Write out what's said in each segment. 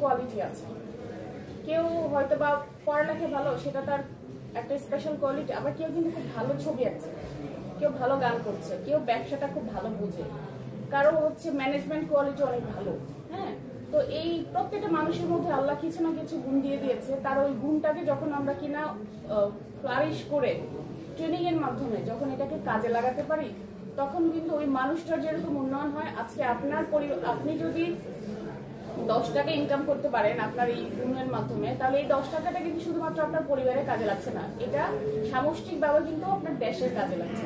Quality আছে। কেউ হয়তো বা পড়ালেখা ভালো, সেটা তার একটা স্পেশাল কোয়ালিটি। আবার কেউ কিন্তু খুব ভালো ছবি আঁকছে, কেউ ভালো গান করছে, কেউ ব্যবসাটা খুব ভালো বুঝে, কারো হচ্ছে ম্যানেজমেন্ট কোয়ালিটি অনেক ভালো। হ্যাঁ, তো এই প্রত্যেকটা মানুষের মধ্যে আল্লাহ কিছু না কিছু গুণ দিয়ে দিয়েছে। তার ওই গুণটাকে যখন আমরা কিনা ফ্লারিশ করে ট্রেনিং এর মাধ্যমে যখন এটাকে কাজে লাগাতে পারি, তখন কিন্তু ওই মানুষটার যেরকম উন্নয়ন হয়। আজকে আপনি যদি 10 টাকা ইনকাম করতে পারেন আপনার এই গুণের মাধ্যমে, তাহলে এই 10 টাকাটা কিন্তু শুধুমাত্র আপনার পরিবারের কাজে লাগছে না, এটা সামষ্টিকভাবে কিন্তু আপনার দেশের কাজে লাগছে।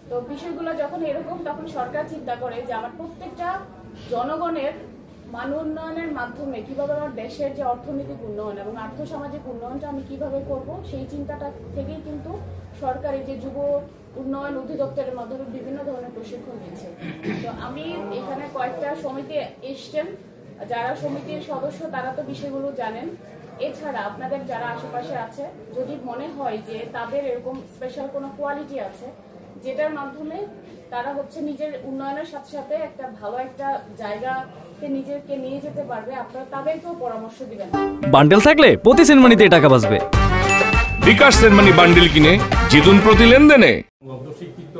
তো বিষয়গুলো যখন এরকম, তখন সরকার চিন্তা করে যে আমার প্রত্যেকটা জনগণের মান উন্নয়নের মাধ্যমে কিভাবে আমার দেশের যে অর্থনৈতিক উন্নয়ন এবং আর্থসামাজিক উন্নয়নটা আমি কিভাবে করব, সেই চিন্তাটা থেকেই কিন্তু সরকারি যে যুব উন্নয়ন অধিদপ্তরের মাধ্যমে বিভিন্ন ধরনের প্রশিক্ষণ দিচ্ছে। তো আমি এখানে কয়েকটা সমিতি এসছেন, যারা সমিতির সদস্য তারা তো বিষয়গুলো জানেন। এছাড়া আপনাদের যারা আশেপাশে আছে, যদি মনে হয় যে তাদের এরকম স্পেশাল কোনো কোয়ালিটি আছে যেটার মাধ্যমে তারা হচ্ছে নিজের উন্নয়নের সাথে সাথে একটা ভালো একটা জায়গাতে নিজেকে নিয়ে যেতে পারবে, আপনারা তাদেরকেও পরামর্শ দিবেন। বান্ডেল থাকলে প্রতি সেনমানিতে টাকা বাঁচবে। বিকাশ সেনমানি বান্ডেল কিনে জিতুন প্রতি লেনদেনে। অর্ধশিক্ষিত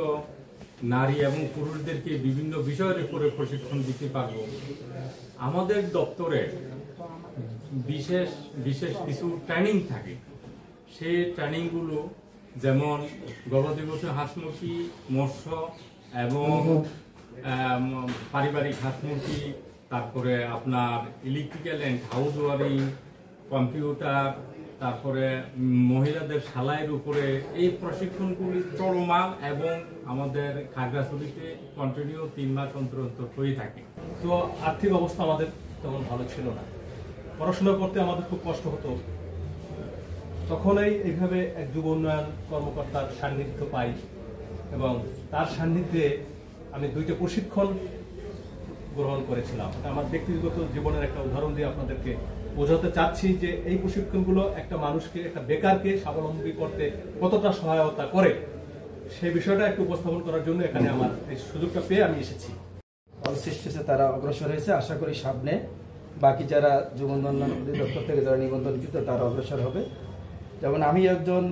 নারী এবং পুরুষদেরকে বিভিন্ন বিষয়ের উপরে প্রশিক্ষণ দিতে পারবো। আমাদের দপ্তরে বিশেষ বিশেষ কিছু ট্রেনিং থাকে। সেই ট্রেনিংগুলো যেমন গবাদি পশু, হাঁস মুরগি, মৎস্য এবং পারিবারিক হাঁস মুরগি, তারপরে আপনার electrical and house wiring, computer, তারপরে মহিলাদের সেলাইয়ের উপরে এই প্রশিক্ষণগুলি চলমান এবং আমাদের খাগড়াছড়িতে কন্টিনিউ 3 মাস অন্তর অন্তর হয়ে থাকে। তো আর্থিক অবস্থা আমাদের তেমন ভালো ছিল না, পড়াশোনা করতে আমাদের খুব কষ্ট হতো। তখনই এইভাবে এক যুব উন্নয়ন কর্মকর্তার সান্নিধ্য পাই এবং তার সান্নিধ্যে আমি 2টা প্রশিক্ষণ গ্রহণ করেছিলাম। আমার ব্যক্তিগত জীবনের একটা উদাহরণ দিয়ে আপনাদেরকে বোঝাতে চাচ্ছি যে এই প্রশিক্ষণগুলো একটা মানুষকে, একটা বেকারকে স্বাবলম্বী করতে কতটা সহায়তা করে, সেই বিষয়টা একটু উপস্থাপন করার জন্য এখানে আমার এই সুযোগটা পেয়ে আমি এসেছি। অবশিষ্টে তারা অগ্রসর হয়েছে, আশা করি সামনে বাকি যারা যুব উন্নয়ন অধিদপ্তর থেকে যারা নিবন্ধনকৃত তারা অগ্রসর হবে। যেমন আমি একজন